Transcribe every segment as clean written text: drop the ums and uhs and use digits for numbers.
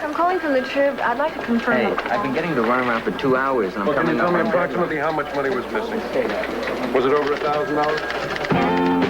I'm calling from the Trib. I'd like to confirm. Hey, I've been getting to run around for 2 hours, and I'm Well, can you coming tell up. me approximately how much money was missing? Was it over $1,000?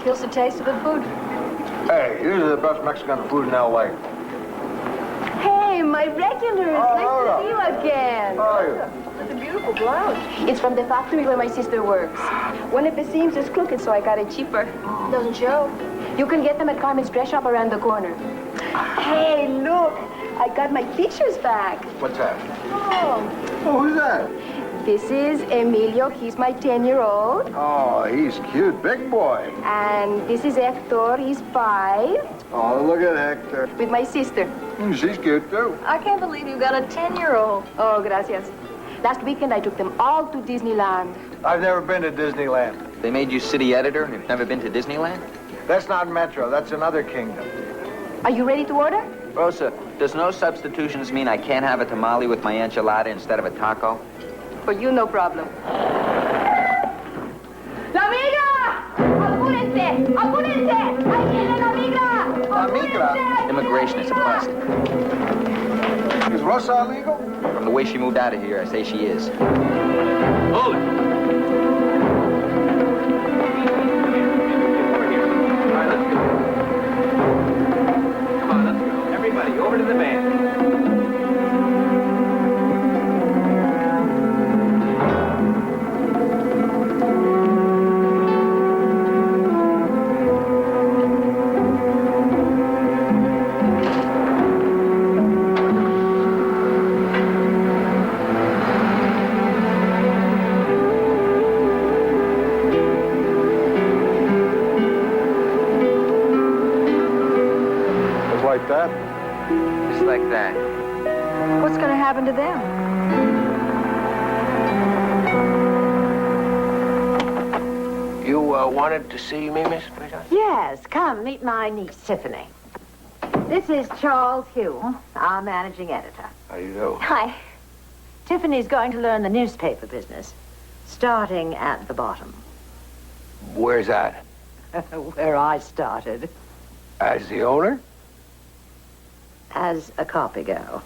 Feels the taste of the food. Hey, this is the best Mexican food in L.A. Hey, my regulars. Oh, Nice to see you again. How are you? That's a beautiful blouse. It's from the factory where my sister works. One of the seams is crooked, so I got it cheaper. Doesn't show. You can get them at Carmen's dress shop around the corner. Hey, look. I got my pictures back. What's that? Oh. Oh, who's that? This is Emilio. He's my 10-year-old. Oh, he's cute. Big boy. And this is Hector. He's 5. Oh, look at Hector. With my sister. She's cute, too. I can't believe you got a 10-year-old. Oh, gracias. Last weekend, I took them all to Disneyland. I've never been to Disneyland. They made you city editor, and you've never been to Disneyland? That's not Metro. That's another kingdom. Are you ready to order? Rosa, does no substitutions mean I can't have a tamale with my enchilada instead of a taco? For you, no problem. ¡La migra! ¡Apúrense! ¡Apúrense! ¡Ahí viene la migra! La migra? Immigration is a bust. Is Rosa illegal? From the way she moved out of here, I say she is. Hold it. Over to the van. Just like that? Just like that. What's going to happen to them? You wanted to see me, Miss Bridget? Yes, come meet my niece, Tiffany. This is Charles Hugh, our managing editor. How do you do? Hi. Tiffany's going to learn the newspaper business, starting at the bottom, Where's that? where I started, As the owner? as a copy girl.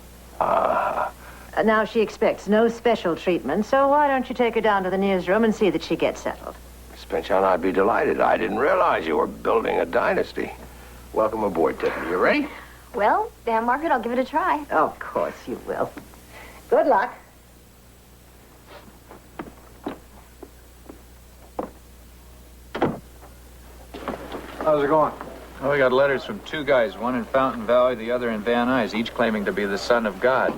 Now she expects no special treatment, so why don't you take her down to the newsroom and see that she gets settled? Miss Pinchon, I'd be delighted. I didn't realize you were building a dynasty. Welcome aboard, Tiffany. You ready? Well, damn, Margaret, I'll give it a try. Of course you will. Good luck. How's it going? Well, we got letters from 2 guys, one in Fountain Valley, the other in Van Nuys, each claiming to be the son of God.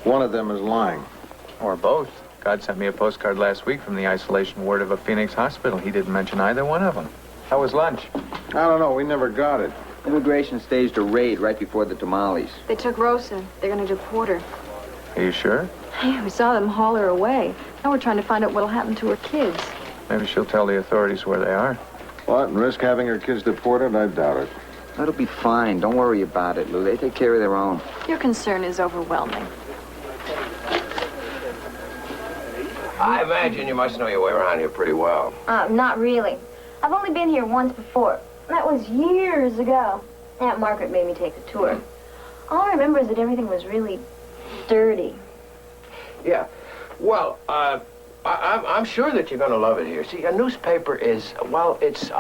One of them is lying. Or both. God sent me a postcard last week from the isolation ward of a Phoenix hospital. He didn't mention either one of them. How was lunch? I don't know. We never got it. Immigration staged a raid right before the tamales. They took Rosa. They're going to deport her. Are you sure? Yeah, we saw them haul her away. Now we're trying to find out what'll happen to her kids. Maybe she'll tell the authorities where they are. What, and risk having her kids deported? I doubt it. That'll be fine. Don't worry about it, Lou. They take care of their own. Your concern is overwhelming. I imagine you must know your way around here pretty well. Not really. I've only been here once before. That was years ago. Aunt Margaret made me take a tour. All I remember is that everything was really dirty. Yeah. Well, I'm sure that you're going to love it here. See, a newspaper is, well, it's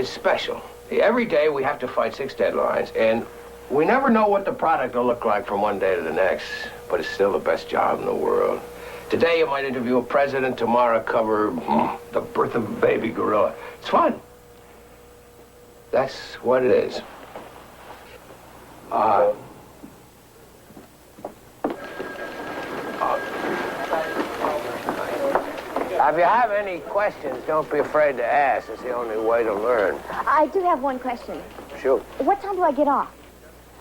special. Every day we have to fight 6 deadlines, and we never know what the product will look like from one day to the next, but it's still the best job in the world. Today you might interview a president, tomorrow cover the birth of a baby gorilla. It's fun. That's what it is. If you have any questions, don't be afraid to ask. It's the only way to learn. I do have one question. Shoot. What time do I get off?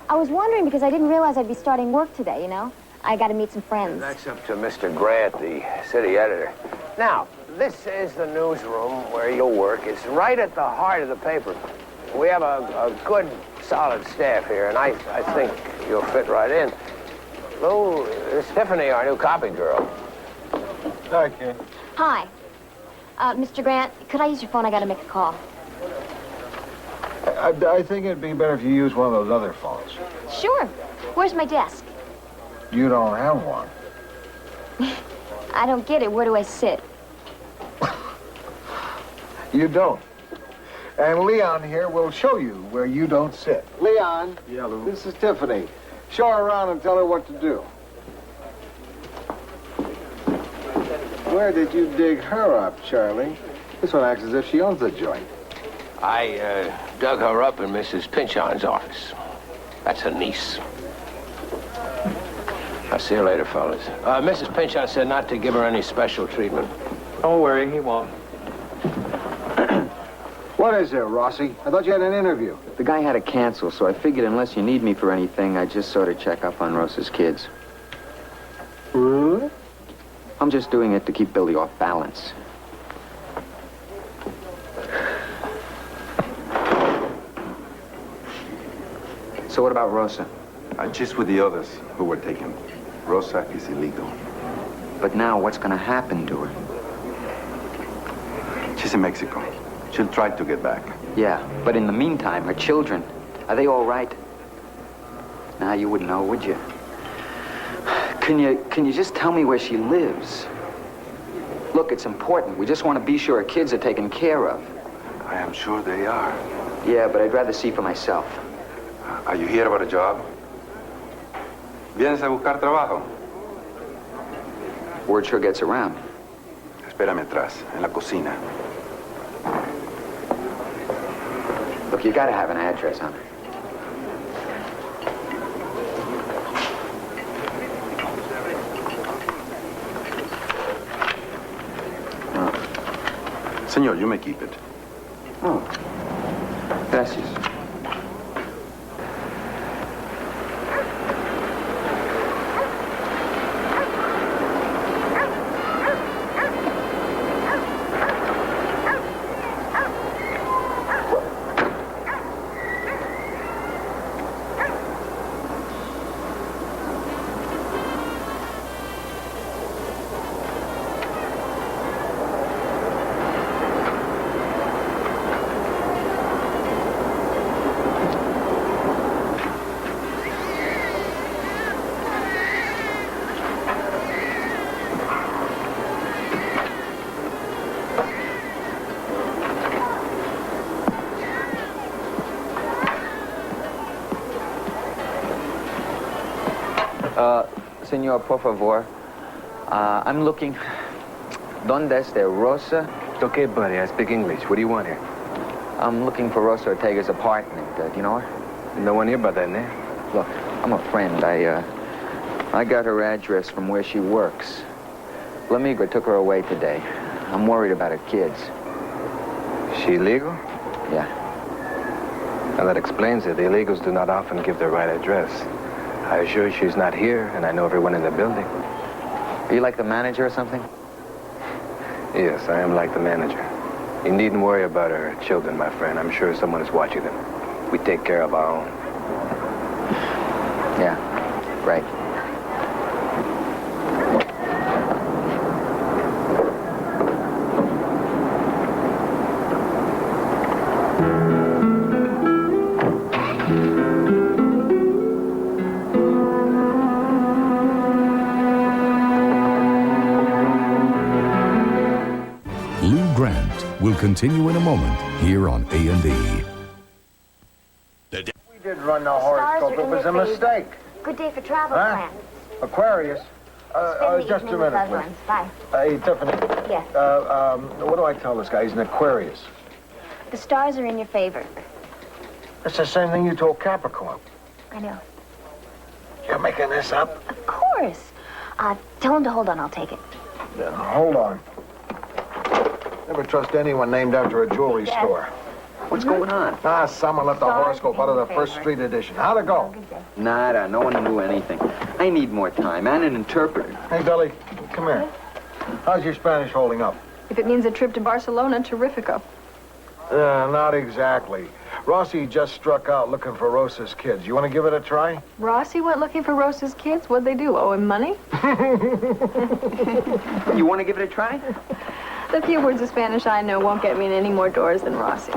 I was wondering because I didn't realize I'd be starting work today, you know? I got to meet some friends. That's up to Mr. Grant, the city editor. Now, this is the newsroom where you'll work. It's right at the heart of the paper. We have a good, solid staff here, and I think you'll fit right in. Lou, it's Tiffany, our new copy girl. Thank you. Hi. Mr. Grant, could I use your phone? I got to make a call. I think it'd be better if you use one of those other phones. Sure. Where's my desk? You don't have one. I don't get it. Where do I sit? You don't. And Leon here will show you where you don't sit. Leon. Yeah, Lou. This is Tiffany. Show her around and tell her what to do. Where did you dig her up, Charlie? This one acts as if she owns the joint. I dug her up in Mrs. Pinchon's office. That's her niece. I'll see you later, fellas. Mrs. Pinchon said not to give her any special treatment. Don't worry, he won't. What is there, Rossi? I thought you had an interview. The guy had to cancel, so I figured unless you need me for anything, I'd just sort of check up on Rosa's kids. Really? I'm just doing it to keep Billy off balance. So what about Rosa? Just with the others who were taken. Rosa is illegal. But now what's going to happen to her? She's in Mexico. She'll try to get back. Yeah, but in the meantime, her children, are they all right? Nah, you wouldn't know, would you? Can you just tell me where she lives? Look, it's important. We just want to be sure her kids are taken care of. I am sure they are. Yeah, but I'd rather see for myself. Are you here about a job? ¿Vienes a buscar trabajo? Word sure gets around. Espérame atrás, en la cocina. Look, you gotta have an address on her. Señor, you may keep it. Oh. Gracias. Señor, por favor. I'm looking... ¿Dónde está Rosa? It's okay, buddy. I speak English. What do you want here? I'm looking for Rosa Ortega's apartment. Do you know her? No one here by that name. Look, I'm a friend. I got her address from where she works. La Migra took her away today. I'm worried about her kids. She legal? Yeah. Now that explains it. The illegals do not often give their right address. I assure you she's not here, and I know everyone in the building. Are you like the manager or something? Yes, I am like the manager. You needn't worry about her children, my friend. I'm sure someone is watching them. We take care of our own. Yeah, right. Will continue in a moment here on A&E. We did run the horoscope Do it me was a favor. mistake. Good day for travel Huh? plans. Aquarius. Spend the Just a evening with minute, loved please. ones. Bye. Hey, Tiffany. Yes. What do I tell this guy? He's an Aquarius. The stars are in your favor. That's the same thing you told Capricorn. I know. You're making this up? Of course. Tell him to hold on. I'll take it. Hold on. Never trust anyone named after a jewelry store. What's going on? Someone left a horoscope out of the First Street edition. How'd it go? Nada. No one knew anything. I need more time and an interpreter. Hey, Billy, come here. How's your Spanish holding up? If it means a trip to Barcelona, terrifico. Not exactly. Rossi just struck out looking for Rosa's kids. You want to give it a try? Rossi went looking for Rosa's kids? What'd they do, owe him money? You want to give it a try? The few words of Spanish I know won't get me in any more doors than Rossi.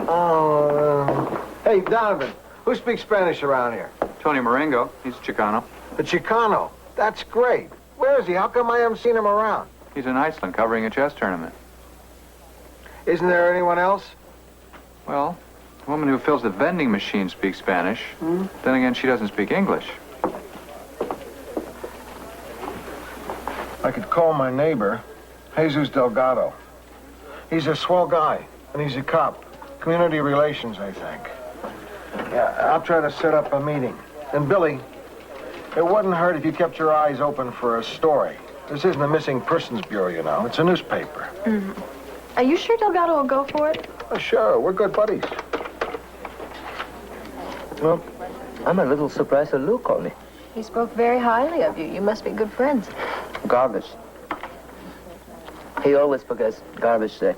Hey, Donovan, who speaks Spanish around here? Tony Marengo. He's Chicano. The Chicano. That's great. Where is he? How come I haven't seen him around? He's in Iceland covering a chess tournament. Isn't there anyone else? Well, the woman who fills the vending machine speaks Spanish. Then again, she doesn't speak English. I could call my neighbor, Jesus Delgado. He's a swell guy, and he's a cop. Community relations, I think. Yeah, I'll try to set up a meeting. And Billy, it wouldn't hurt if you kept your eyes open for a story. This isn't a missing persons bureau, you know. It's a newspaper. Are you sure Delgado will go for it? Oh, sure, we're good buddies. Well, I'm a little surprised that Lou called me. He spoke very highly of you. You must be good friends. Garbage. He always forgets garbage day.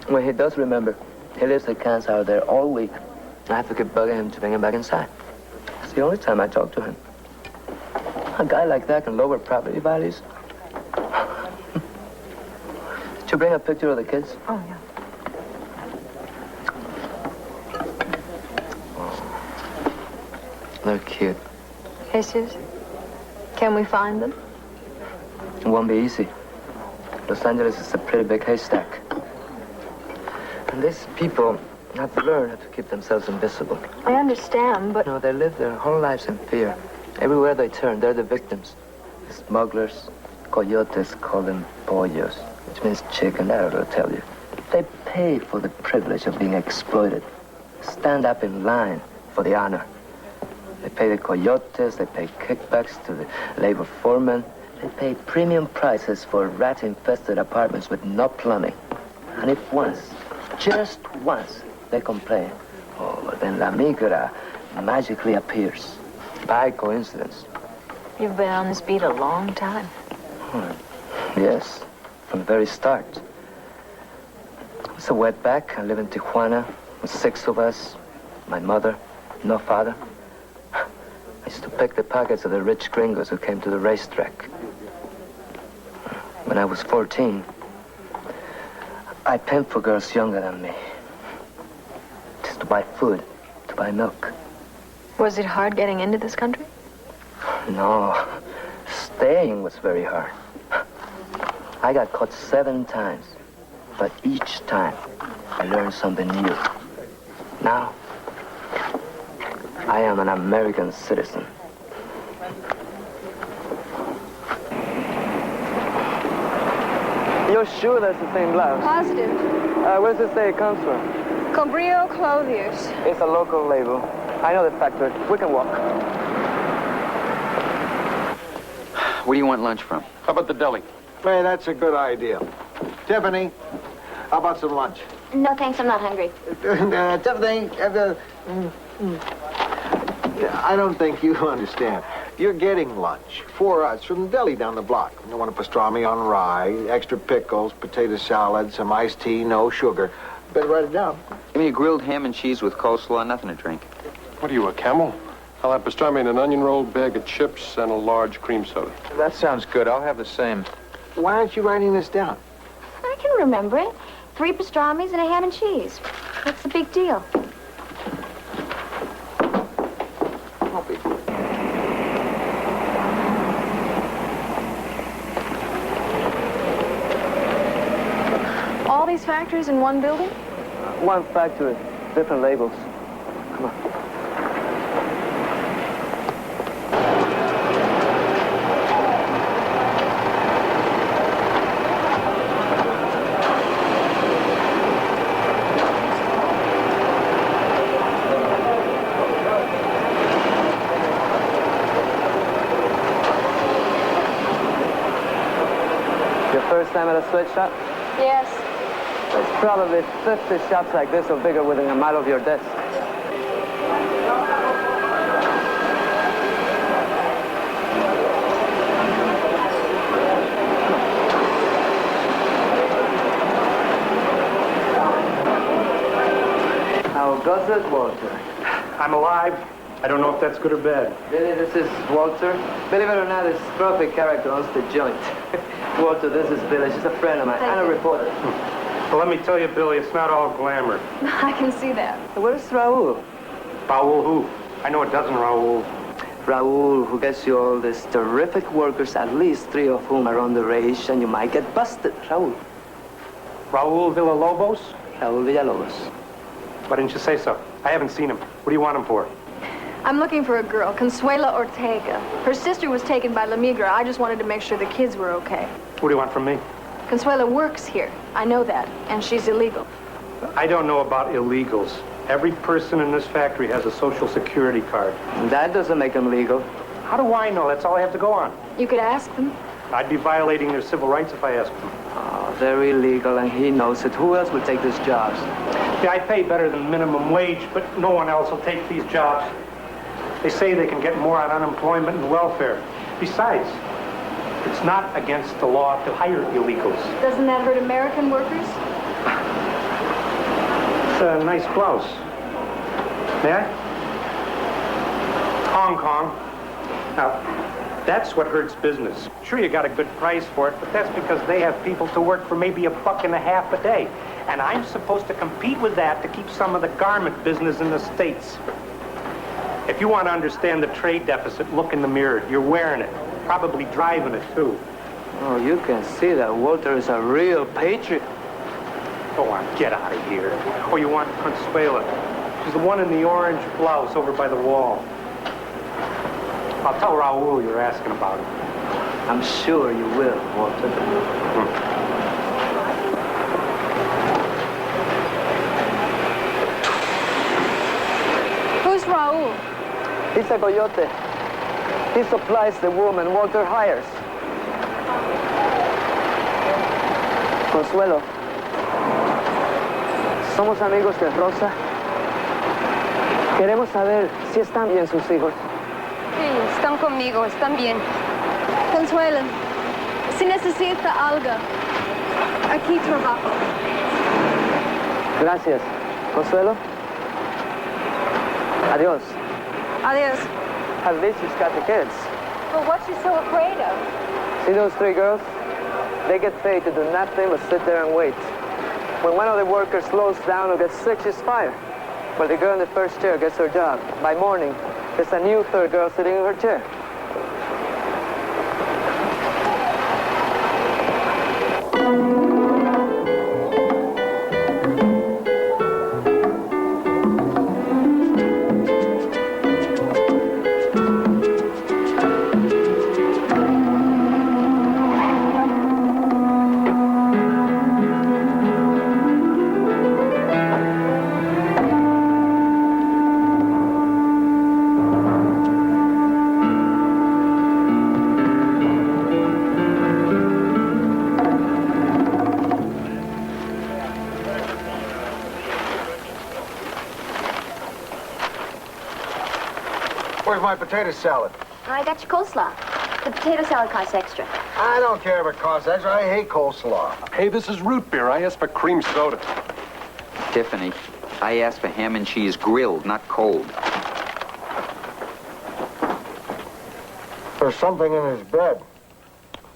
When he does remember, he leaves the cans out there all week. I have to keep bugging him to bring him back inside. It's the only time I talk to him. A guy like that can lower property values. Did you bring a picture of the kids? Oh, yeah. They're cute. Jesus, can we find them? It won't be easy. Los Angeles is a pretty big haystack. And these people have learned how to keep themselves invisible. I understand, but... No, they live their whole lives in fear. Everywhere they turn, they're the victims. The smugglers, coyotes call them pollos, which means chicken, I ought to tell you. They pay for the privilege of being exploited. Stand up in line for the honor. They pay the coyotes, they pay kickbacks to the labor foreman. They pay premium prices for rat-infested apartments with no plumbing. And if once, just once, they complain, oh, then La Migra magically appears. By coincidence. You've been on this beat a long time. Yes, from the very start. It's a wetback. I live in Tijuana with 6 of us. My mother, no father. I used to pick the pockets of the rich gringos who came to the racetrack. When I was 14, I pimped for girls younger than me. Just to buy food, to buy milk. Was it hard getting into this country? No, staying was very hard. I got caught 7 times, but each time I learned something new. Now, I am an American citizen. You're sure that's the same blouse? Positive. Where does it say it comes from? Cabrillo Clothiers. It's a local label. I know the factory. We can walk. Where do you want lunch from? How about the deli? Hey, that's a good idea. Tiffany, how about some lunch? No, thanks. I'm not hungry. Tiffany, I don't think you understand. You're getting lunch for us from the deli down the block. You want a pastrami on rye, extra pickles, potato salad, some iced tea, no sugar. Better write it down. Give me a grilled ham and cheese with coleslaw, nothing to drink. What are you, a camel? I'll have pastrami and an onion roll, bag of chips, and a large cream soda. That sounds good. I'll have the same. Why aren't you writing this down? I can remember it. 3 pastrami's and a ham and cheese. What's the big deal? All these factories in one building? One factory, different labels. Come on. First time at a sweatshop? Yes. There's probably 50 shops like this or bigger within a mile of your desk. How goes it, Walter? I'm alive. I don't know if that's good or bad. Billy, this is Walter. Believe it or not, this perfect character owns the joint. Walter, this is Billy. She's a friend of mine and a reporter. Well, let me tell you, Billy, it's not all glamour. I can see that. Where's Raul? Raul who? I know a dozen Raul. Raul, who gets you all these terrific workers, at least 3 of whom are underage, and you might get busted. Raul. Raul Villalobos? Raul Villalobos. Why didn't you say so? I haven't seen him. What do you want him for? I'm looking for a girl, Consuela Ortega. Her sister was taken by La Migra. I just wanted to make sure the kids were okay. What do you want from me? Consuela works here. I know that. And she's illegal. I don't know about illegals. Every person in this factory has a social security card. That doesn't make them legal. How do I know? That's all I have to go on. You could ask them. I'd be violating their civil rights if I asked them. Oh, they're illegal, and he knows it. Who else will take these jobs? Yeah, I pay better than minimum wage, but no one else will take these jobs. They say they can get more on unemployment and welfare. Besides, it's not against the law to hire illegals. Doesn't that hurt American workers? It's a nice blouse. May I? Hong Kong. Now, that's what hurts business. Sure, you got a good price for it, but that's because they have people to work for maybe $1.50 a day. And I'm supposed to compete with that to keep some of the garment business in the States. If you want to understand the trade deficit, look in the mirror. You're wearing it, probably driving it, too. Oh, you can see that Walter is a real patriot. Go on, get out of here. Oh, you want Consuela. She's the one in the orange blouse over by the wall. I'll tell Raul you're asking about him. I'm sure you will, Walter. Who's Raul? He's a coyote. He supplies the woman Walter hires. Consuelo. Somos amigos de Rosa. Queremos saber si están bien sus hijos. Sí, están conmigo, están bien. Consuela, si necesita algo, aquí trabajo. Gracias. Consuelo. Adiós. Adios. At least she's got the kids. But what's she so afraid of? See those 3 girls? They get paid to do nothing but sit there and wait. When one of the workers slows down or gets sick, she's fired. But the girl in the first chair gets her job. By morning, there's a new 3rd girl sitting in her chair. Where's my potato salad? I got your coleslaw. The potato salad costs extra. I don't care if it costs extra. I hate coleslaw. Hey, this is root beer. I asked for cream soda. Tiffany, I asked for ham and cheese grilled, not cold. There's something in his bread.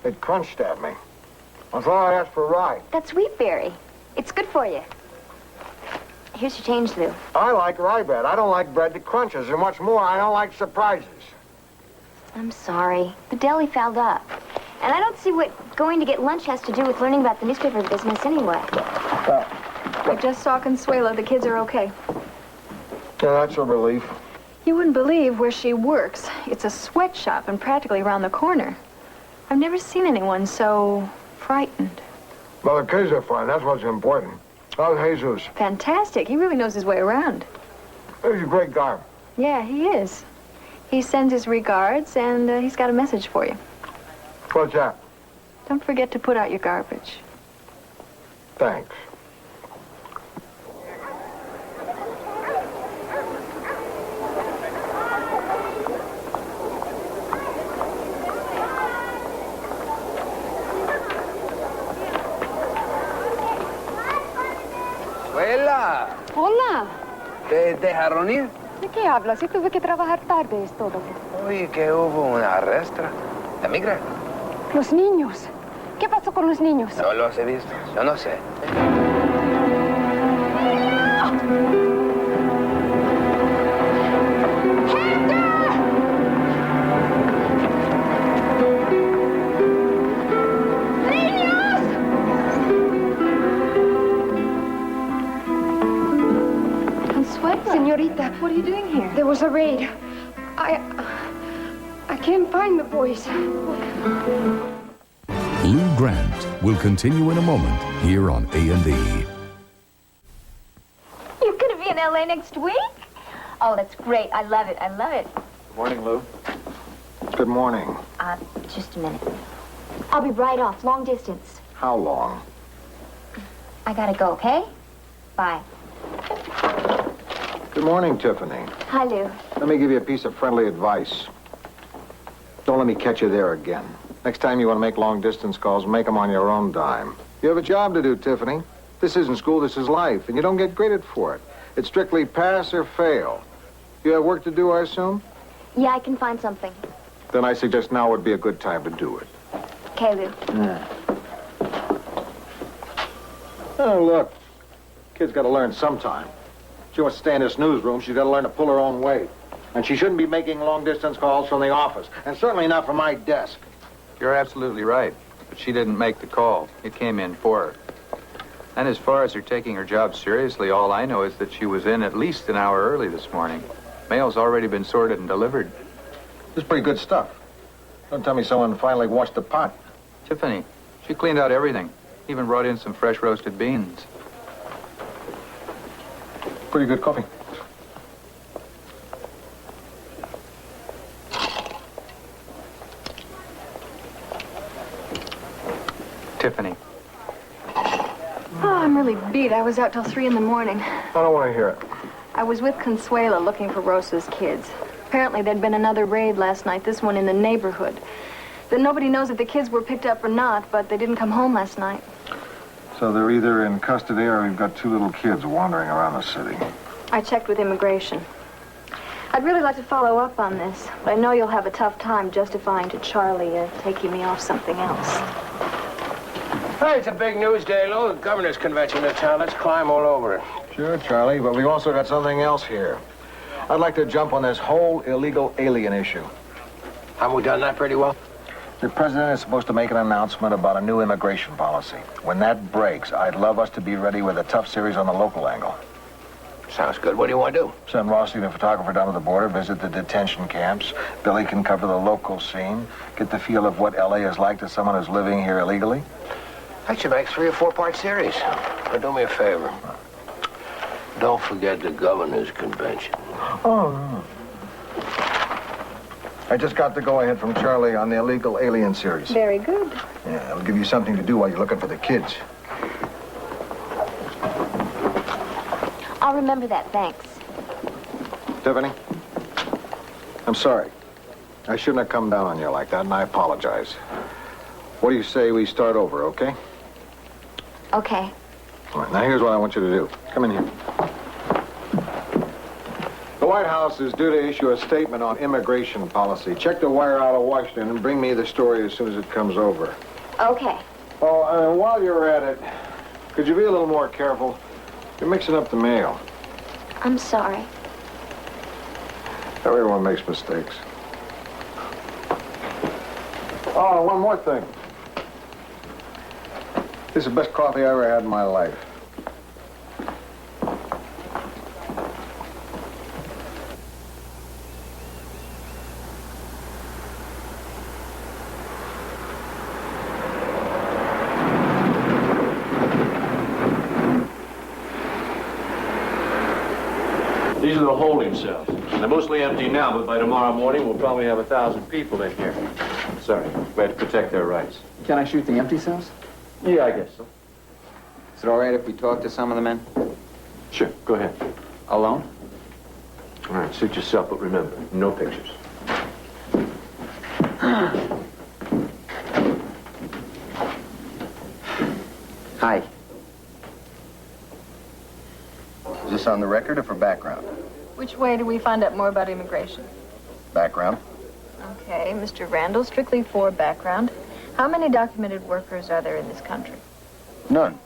It crunched at me. I thought I asked for rye. That's wheat berry. It's good for you. Here's your change, Lou. I like rye bread. I don't like bread that crunches. And what's more, I don't like surprises. I'm sorry. The deli fouled up. And I don't see what going to get lunch has to do with learning about the newspaper business anyway. I just saw Consuelo. The kids are okay. Yeah, that's a relief. You wouldn't believe where she works. It's a sweatshop and practically around the corner. I've never seen anyone so frightened. Well, the kids are fine. That's what's important. How's Jesus? Fantastic. He really knows his way around. He's a great guy. Yeah, he is. He sends his regards, and he's got a message for you. What's that? Don't forget to put out your garbage. Thanks. Hola. Hola. ¿Te dejaron ir? ¿De qué hablas? Yo tuve que trabajar tarde, es todo. Oye, que hubo una arrestra. ¿La migra? Los niños. ¿Qué pasó con los niños? No los he visto. Yo no sé. Señorita. What are you doing here? There was a raid. I can't find the boys. Lou Grant will continue in a moment here on A&E. You're going to be in L.A. next week? Oh, that's great. I love it. I love it. Good morning, Lou. Good morning. Just a minute. I'll be right off. Long distance. How long? I gotta go, okay? Bye. Good morning, Tiffany. Hi, Lou. Let me give you a piece of friendly advice. Don't let me catch you there again. Next time you want to make long-distance calls, make them on your own dime. You have a job to do, Tiffany. This isn't school, this is life, and you don't get graded for it. It's strictly pass or fail. You have work to do, I assume? Yeah, I can find something. Then I suggest now would be a good time to do it. Okay, Lou. Oh, look. Kid's got to learn sometime. She wants to stay in this newsroom. She's got to learn to pull her own weight. And she shouldn't be making long-distance calls from the office. And certainly not from my desk. You're absolutely right. But she didn't make the call. It came in for her. And as far as her taking her job seriously, all I know is that she was in at least an hour early this morning. Mail's already been sorted and delivered. This is pretty good stuff. Don't tell me someone finally washed the pot. Tiffany, she cleaned out everything. Even brought in some fresh roasted beans. Pretty good coffee. Tiffany. Oh, I'm really beat. I was out till 3 in the morning. I don't want to hear it. I was with Consuela looking for Rosa's kids. Apparently there'd been another raid last night, this one in the neighborhood. Then nobody knows if the kids were picked up or not, but they didn't come home last night. So they're either in custody or we've got 2 little kids wandering around the city. I checked with immigration. I'd really like to follow up on this, but I know you'll have a tough time justifying to Charlie taking me off something else. Hey, it's a big news day, Lou. The governor's convention in town. Let's climb all over it. Sure, Charlie, but we've also got something else here. I'd like to jump on this whole illegal alien issue. Haven't we done that pretty well? The president is supposed to make an announcement about a new immigration policy. When that breaks, I'd love us to be ready with a tough series on the local angle. Sounds good. What do you want to do? Send Rossi, the photographer, down to the border, visit the detention camps. Billy can cover the local scene, get the feel of what L.A. is like to someone who's living here illegally. That should make 3 or 4 part series. But do me a favor. Don't forget the governor's convention. Oh, I just got the go-ahead from Charlie on the illegal alien series. Very good. Yeah, it'll give you something to do while you're looking for the kids. I'll remember that, thanks. Tiffany, I'm sorry. I shouldn't have come down on you like that, and I apologize. What do you say we start over, okay? Okay. All right, now here's what I want you to do. Come in here. The White House is due to issue a statement on immigration policy. Check the wire out of Washington and bring me the story as soon as it comes over. Okay. Oh, and while you're at it, could you be a little more careful? You're mixing up the mail. I'm sorry. Everyone makes mistakes. Oh, one more thing. This is the best coffee I ever had in my life. These are the holding cells. They're mostly empty now, but by tomorrow morning, we'll probably have 1,000 people in here. Sorry, we have to protect their rights. Can I shoot the empty cells? Yeah, I guess so. Is it all right if we talk to some of the men? Sure, go ahead. Alone? All right, suit yourself, but remember, no pictures. Hi. Is this on the record or for background? Which way do we find out more about immigration? Background. Okay, Mr. Randall, strictly for background. How many documented workers are there in this country? None.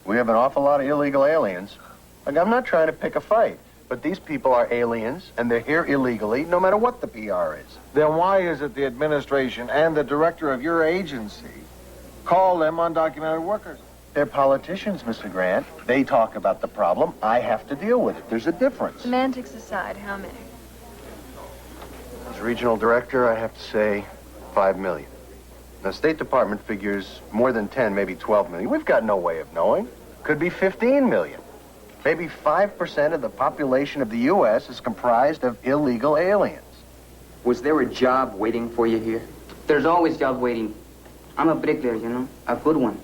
We have an awful lot of illegal aliens. Like, I'm not trying to pick a fight, but these people are aliens, and they're here illegally, no matter what the PR is. Then why is it the administration and the director of your agency call them undocumented workers? They're politicians, Mr. Grant. They talk about the problem. I have to deal with it. There's a difference. Semantics aside, how many? As regional director, I have to say 5 million. The State Department figures more than 10, maybe 12 million. We've got no way of knowing. Could be 15 million. Maybe 5% of the population of the U.S. is comprised of illegal aliens. Was there a job waiting for you here? There's always jobs waiting. I'm a bricklayer, you know, a good one.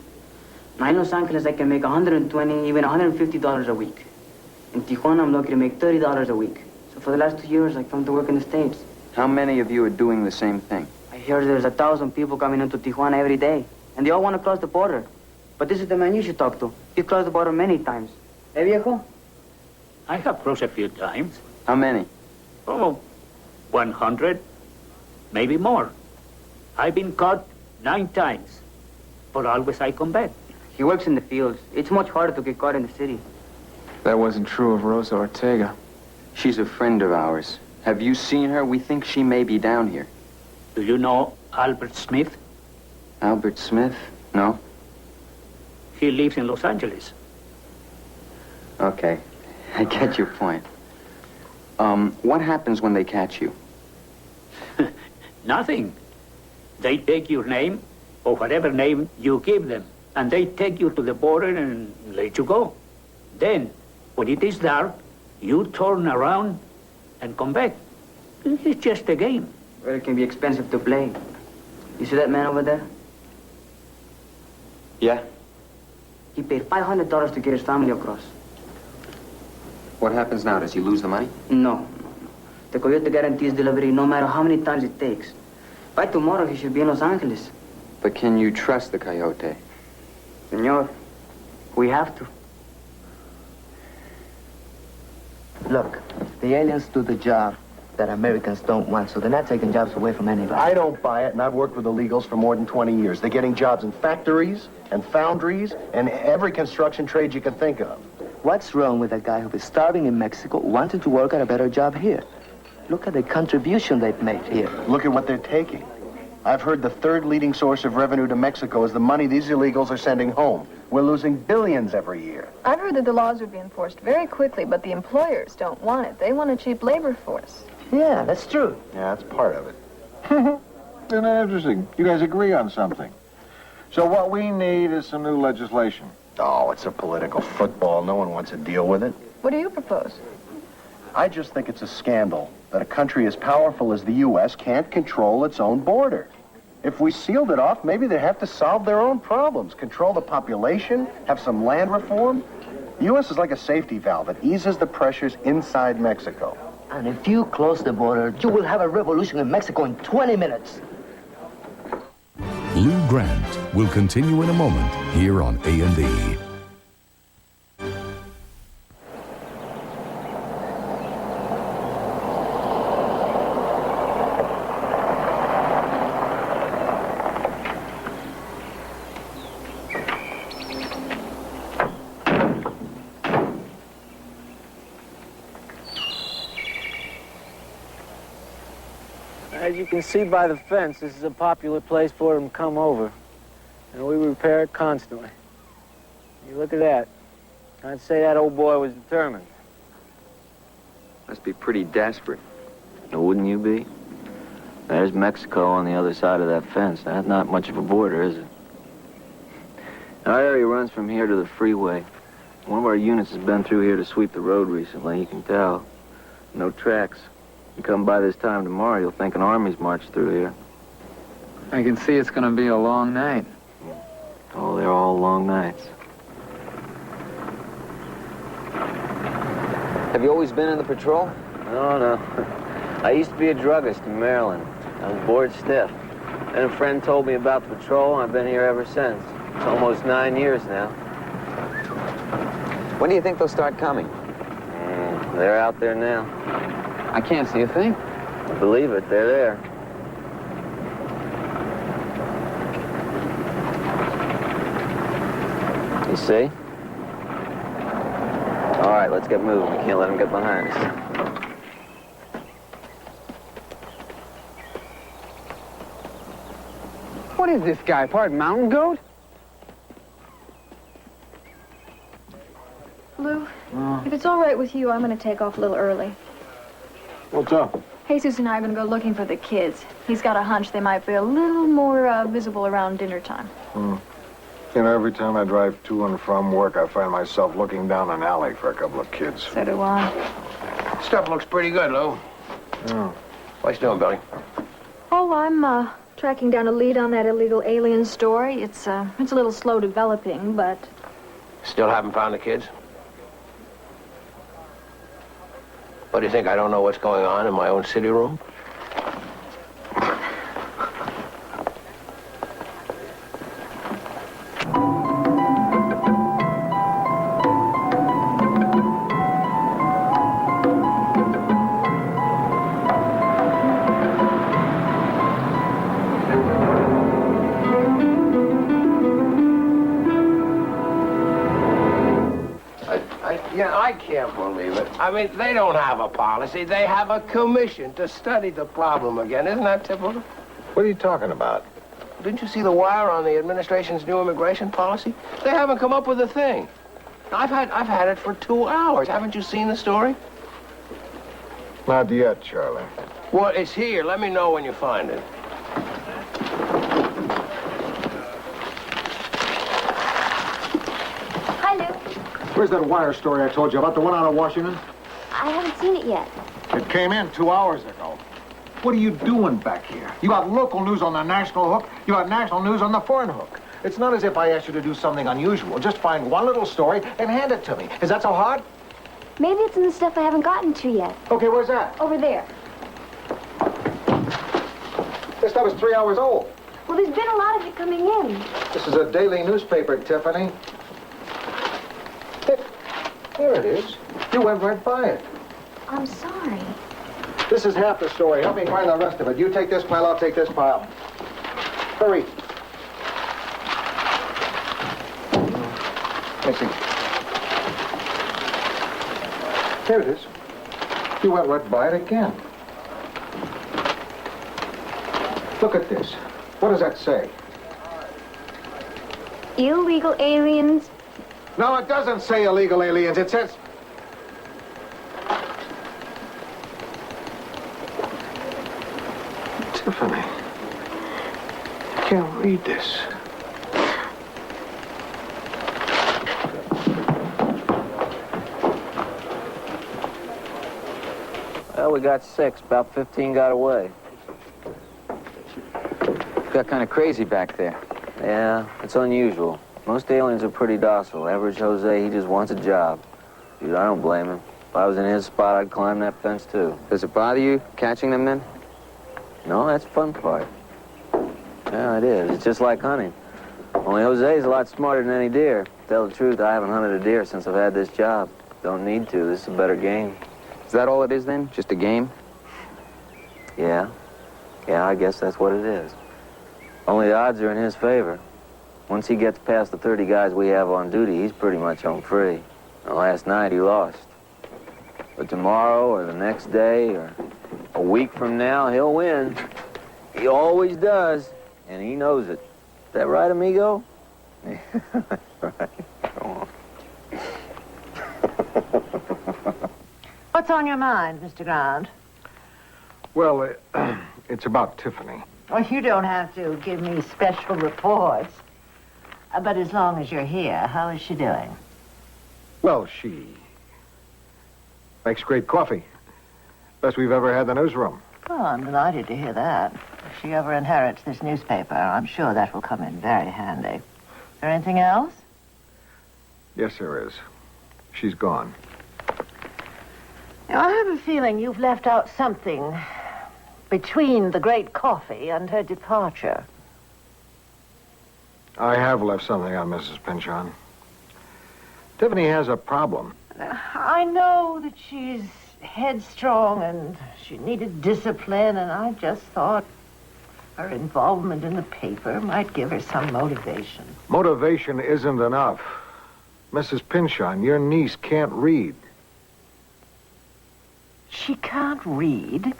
Now, in Los Angeles, I can make $120, even $150 a week. In Tijuana, I'm lucky to make $30 a week. So for the last 2 years, I come to work in the States. How many of you are doing the same thing? I hear there's 1,000 people coming into Tijuana every day, and they all want to cross the border. But this is the man you should talk to. He crossed the border many times. Eh, viejo? I have crossed a few times. How many? Oh, 100, maybe more. I've been caught 9 times, but always I come back. He works in the fields. It's much harder to get caught in the city. That wasn't true of Rosa Ortega. She's a friend of ours. Have you seen her? We think she may be down here. Do you know Albert Smith? Albert Smith? No? He lives in Los Angeles. Okay. I get your point. What happens when they catch you? Nothing. They take your name, or whatever name you give them, and they take you to the border and let you go. Then, when it is dark, you turn around and come back. It's just a game. Well, it can be expensive to play. You see that man over there? Yeah? He paid $500 to get his family across. What happens now? Does he lose the money? No. The coyote guarantees delivery no matter how many times it takes. By tomorrow, he should be in Los Angeles. But can you trust the coyote? Senor, we have to. Look, the aliens do the job that Americans don't want, so they're not taking jobs away from anybody. I don't buy it, and I've worked with illegals for more than 20 years. They're getting jobs in factories and foundries and every construction trade you can think of. What's wrong with a guy who was starving in Mexico, wanting to work at a better job here? Look at the contribution they've made here. Look at what they're taking. I've heard the third leading source of revenue to Mexico is the money these illegals are sending home. We're losing billions every year. I've heard that the laws would be enforced very quickly, but the employers don't want it. They want a cheap labor force. Yeah, that's true. Yeah, that's part of it. Isn't that interesting? You guys agree on something. So what we need is some new legislation. Oh, it's a political football. No one wants to deal with it. What do you propose? I just think it's a scandal that a country as powerful as the U.S. can't control its own border. If we sealed it off, maybe they'd have to solve their own problems, control the population, have some land reform. The U.S. is like a safety valve. It eases the pressures inside Mexico. And if you close the border, you will have a revolution in Mexico in 20 minutes. Lou Grant will continue in a moment here on A&E. As you can see by the fence, this is a popular place for them to come over. And we repair it constantly. You look at that. I'd say that old boy was determined. Must be pretty desperate. Wouldn't you be? There's Mexico on the other side of that fence. That's not much of a border, is it? Our area runs from here to the freeway. One of our units has been through here to sweep the road recently, you can tell. No tracks. You come by this time tomorrow, you'll think an army's marched through here. I can see it's gonna be a long night. Oh, they're all long nights. Have you always been in the patrol? No. I used to be a druggist in Maryland. I was bored stiff. Then a friend told me about the patrol, and I've been here ever since. It's almost 9 years now. When do you think they'll start coming? They're out there now. I can't see a thing. Believe it, they're there. You see? All right, let's get moving. We can't let them get behind us. What is this guy, part mountain goat? Lou, if it's all right with you, I'm going to take off a little early. What's up? Jesus and I are going to go looking for the kids. He's got a hunch they might be a little more visible around dinner time. You know, every time I drive to and from work, I find myself looking down an alley for a couple of kids. So do I. Stuff looks pretty good, Lou. Yeah. What's doing, Billy? Oh, I'm tracking down a lead on that illegal alien story. It's a little slow developing, but... Still haven't found the kids? What, do you think I don't know what's going on in my own city room? I can't believe it. I mean, they don't have a policy. They have a commission to study the problem again. Isn't that typical? What are you talking about? Didn't you see the wire on the administration's new immigration policy? They haven't come up with a thing. I've had it for 2 hours. Haven't you seen the story? Not yet, Charlie. Well, it's here. Let me know when you find it. Hi, Lou. Where's that wire story I told you about, the one out of Washington? I haven't seen it yet. It came in 2 hours ago. What are you doing back here? You got local news on the national hook. You got national news on the foreign hook. It's not as if I asked you to do something unusual. Just find one little story and hand it to me. Is that so hard? Maybe it's in the stuff I haven't gotten to yet. Okay, where's that? Over there. This stuff is 3 hours old. Well, there's been a lot of it coming in. This is a daily newspaper, Tiffany. Here it is. You went right by it. I'm sorry. This is half the story. Help me find the rest of it. You take this pile, I'll take this pile. Hurry. Let me see. There it is. You went right by it again. Look at this. What does that say? Illegal aliens. No, it doesn't say illegal aliens. It says... Tiffany, I can't read this. Well, we got 6. About 15 got away. Got kind of crazy back there. Yeah, it's unusual. Most aliens are pretty docile. Average Jose, he just wants a job. Dude, I don't blame him. If I was in his spot, I'd climb that fence, too. Does it bother you catching them, then? No, that's the fun part. Yeah, it is. It's just like hunting. Only Jose's a lot smarter than any deer. To tell the truth, I haven't hunted a deer since I've had this job. Don't need to. This is a better game. Is that all it is, then? Just a game? Yeah. Yeah, I guess that's what it is. Only the odds are in his favor. Once he gets past the 30 guys we have on duty, he's pretty much home free. Now, last night, he lost. But tomorrow, or the next day, or a week from now, he'll win. He always does, and he knows it. Is that right, amigo? Right. Come on. What's on your mind, Mr. Grant? Well, it's about Tiffany. Well, you don't have to give me special reports. But as long as you're here, how is she doing? Well, she makes great coffee. Best we've ever had in the newsroom. Oh, I'm delighted to hear that. she ever inherits this newspaper, I'm sure that will come in very handy. Is there anything else? Yes, there is. She's gone. Now, I have a feeling you've left out something between the great coffee and her departure. I have left something on Mrs. Pinchon. Tiffany has a problem. I know that she's headstrong and she needed discipline, and I just thought her involvement in the paper might give her some motivation. Motivation isn't enough. Mrs. Pinchon, your niece can't read. She can't read?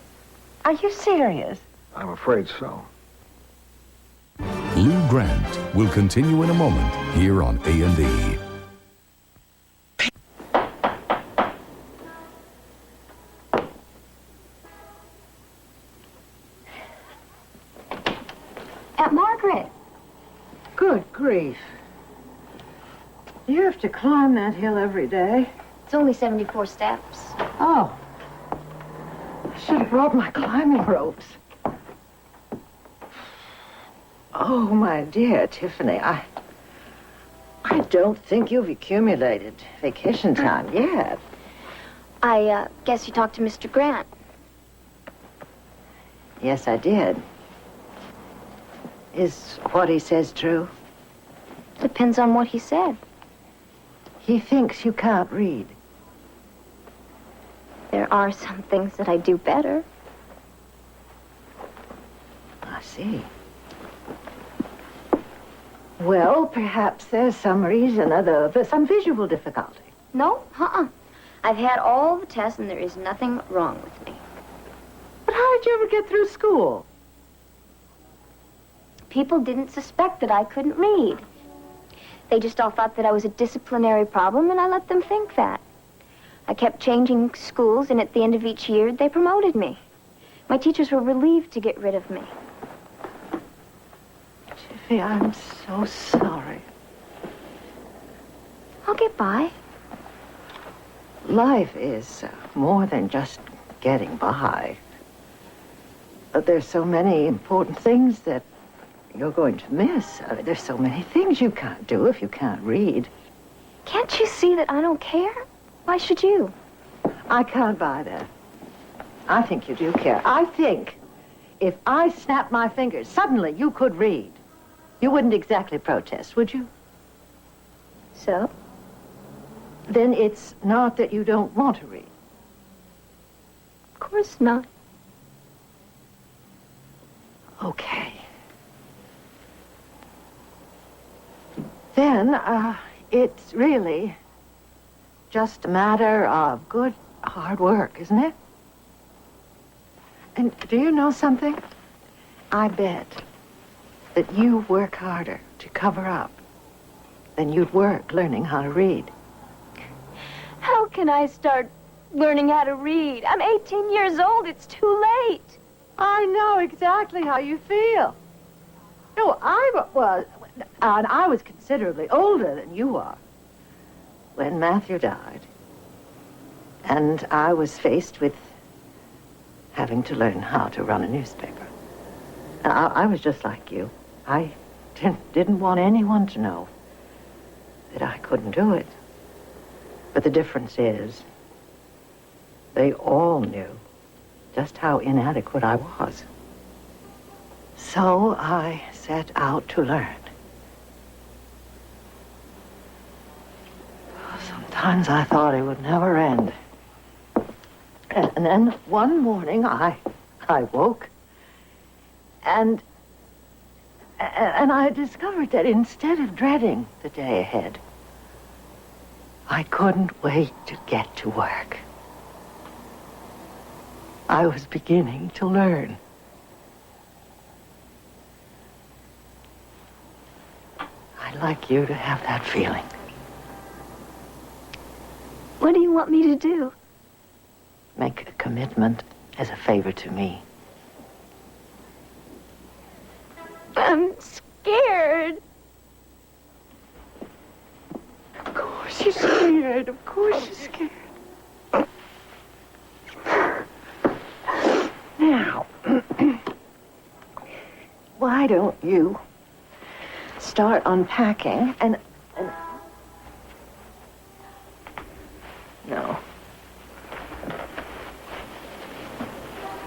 Are you serious? I'm afraid so. Lou Grant will continue in a moment here on A&E. Aunt Margaret. Good grief. You have to climb that hill every day. It's only 74 steps. Oh. I should have brought my climbing ropes. Oh, my dear Tiffany, I don't think you've accumulated vacation time yet. I guess you talked to Mr. Grant. Yes, I did. Is what he says true? Depends on what he said. He thinks you can't read. There are some things that I do better. I see. Well, perhaps there's some reason for some visual difficulty. No, I've had all the tests and there is nothing wrong with me. But how did you ever get through school? People didn't suspect that I couldn't read. They just all thought that I was a disciplinary problem, and I let them think that. I kept changing schools, and at the end of each year, they promoted me. My teachers were relieved to get rid of me. Tiffy, I'm so sorry. I'll get by. Life is more than just getting by. But there's so many important things that you're going to miss. There's so many things you can't do if you can't read. Can't you see that I don't care? Why should you? I can't buy that. I think you do care. I think if I snapped my fingers, suddenly you could read. You wouldn't exactly protest, would you? So? Then it's not that you don't want to read. Of course not. Okay. Then, it's really just a matter of good, hard work, isn't it? And do you know something? I bet that you work harder to cover up than you'd work learning how to read. How can I start learning how to read? I'm 18 years old. It's too late. I know exactly how you feel. No, I was considerably older than you are when Matthew died. And I was faced with having to learn how to run a newspaper. I was just like you. I didn't want anyone to know that I couldn't do it. But the difference is, they all knew just how inadequate I was. So I set out to learn. Sometimes I thought it would never end. And then one morning I woke and I discovered that instead of dreading the day ahead, I couldn't wait to get to work. I was beginning to learn. I'd like you to have that feeling. What do you want me to do? Make a commitment as a favor to me. I'm scared. Of course you're scared. Of course you're scared. Now, why don't you start unpacking and... No.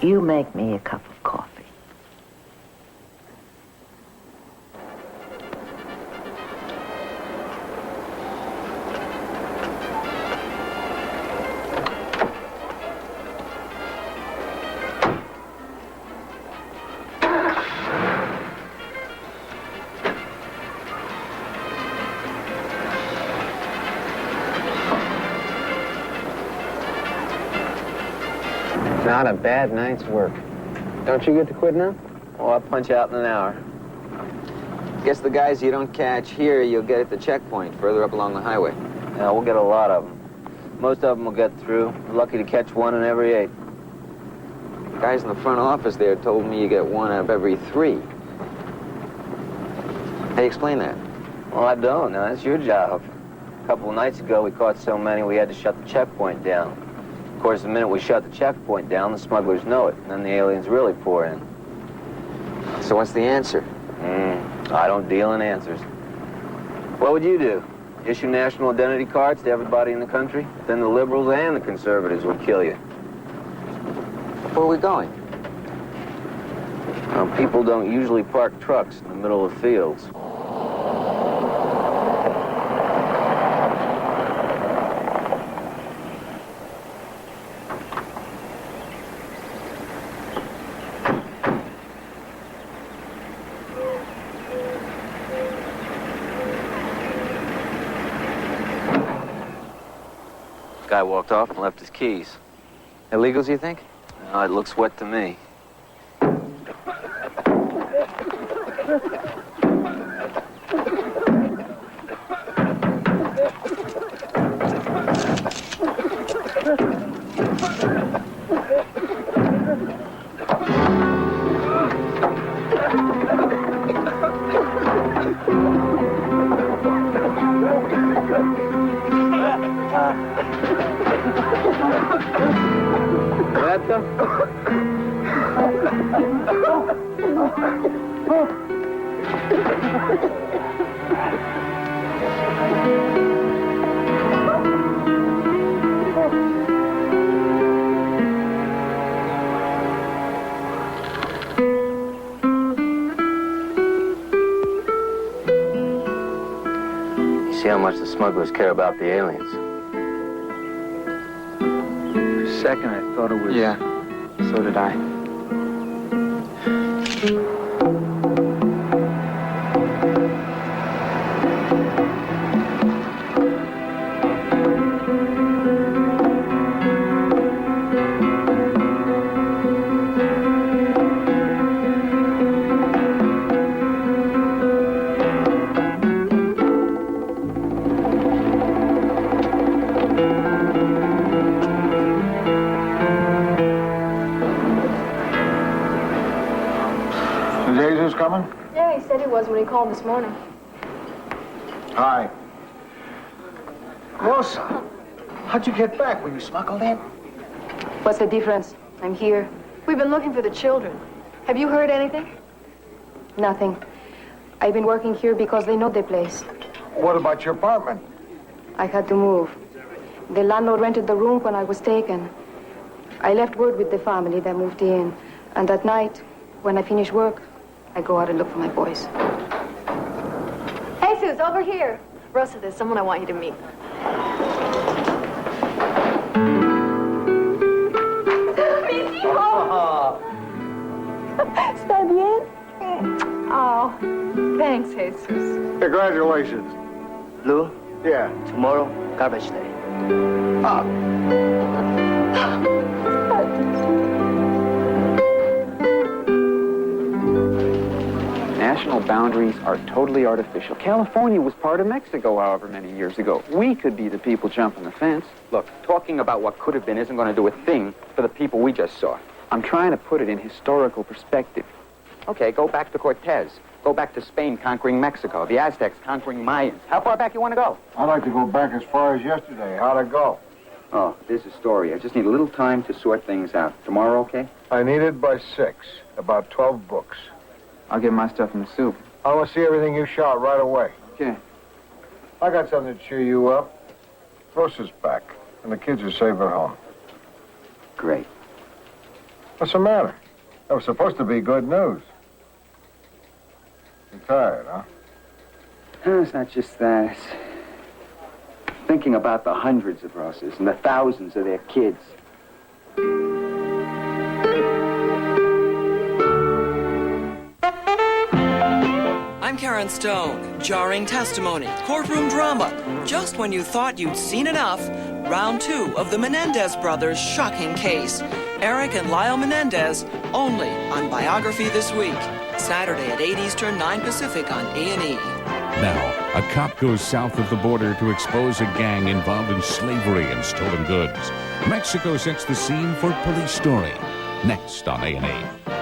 You make me a cup of coffee. Not a bad night's work. Don't you get to quit now? Oh, I'll punch out in an hour. Guess the guys you don't catch here, you'll get at the checkpoint further up along the highway. Yeah, we'll get a lot of them. Most of them will get through. We're lucky to catch one in every 8. Guys in the front office there told me you get 1 out of every 3. How do you explain that? Well, I don't. Now, that's your job. A couple of nights ago, we caught so many we had to shut the checkpoint down. Of course, the minute we shut the checkpoint down, the smugglers know it, and then the aliens really pour in. So what's the answer? I don't deal in answers. What would you do? Issue national identity cards to everybody in the country? Then the liberals and the conservatives would kill you. Where are we going? Well, people don't usually park trucks in the middle of fields. Guy walked off and left his keys. Illegals, you think? No, it looks wet to me. See how much the smugglers care about the aliens. For a second, I thought it was... Yeah, so did I. Coming? Yeah, he said he was when he called this morning. Hi. Rosa, how'd you get back? Were you smuggled in? What's the difference? I'm here. We've been looking for the children. Have you heard anything? Nothing. I've been working here because they know the place. What about your apartment? I had to move. The landlord rented the room when I was taken. I left word with the family that moved in. And that night, when I finish work, I go out and look for my boys. Hey, Suze, over here. Rosa, there's someone I want you to meet. Mis hijos. ¿Está bien? Oh, thanks, Jesus. Congratulations. Lou? Yeah. Tomorrow, garbage day. National boundaries are totally artificial. California was part of Mexico however many years ago. We could be the people jumping the fence. Look, talking about what could have been isn't going to do a thing for the people we just saw. I'm trying to put it in historical perspective. Okay, go back to Cortez. Go back to Spain conquering Mexico, the Aztecs conquering Mayans. How far back you want to go? I'd like to go back as far as yesterday. How'd it go? Oh, there's a story. I just need a little time to sort things out. Tomorrow, okay? I need it by 6. About 12 books. I'll get my stuff in the soup. I want to see everything you shot right away. Okay. I got something to cheer you up. Rosa's back, and the kids are safe at home. Great. What's the matter? That was supposed to be good news. You're tired, huh? No, it's not just that. It's thinking about the hundreds of Rosses and the thousands of their kids. I'm Karen Stone. Jarring testimony, courtroom drama. Just when you thought you'd seen enough, round 2 of the Menendez brothers' shocking case. Eric and Lyle Menendez, only on Biography This Week. Saturday at 8 Eastern, 9 Pacific on A&E. Now, a cop goes south of the border to expose a gang involved in slavery and stolen goods. Mexico sets the scene for Police Story. Next on A&E.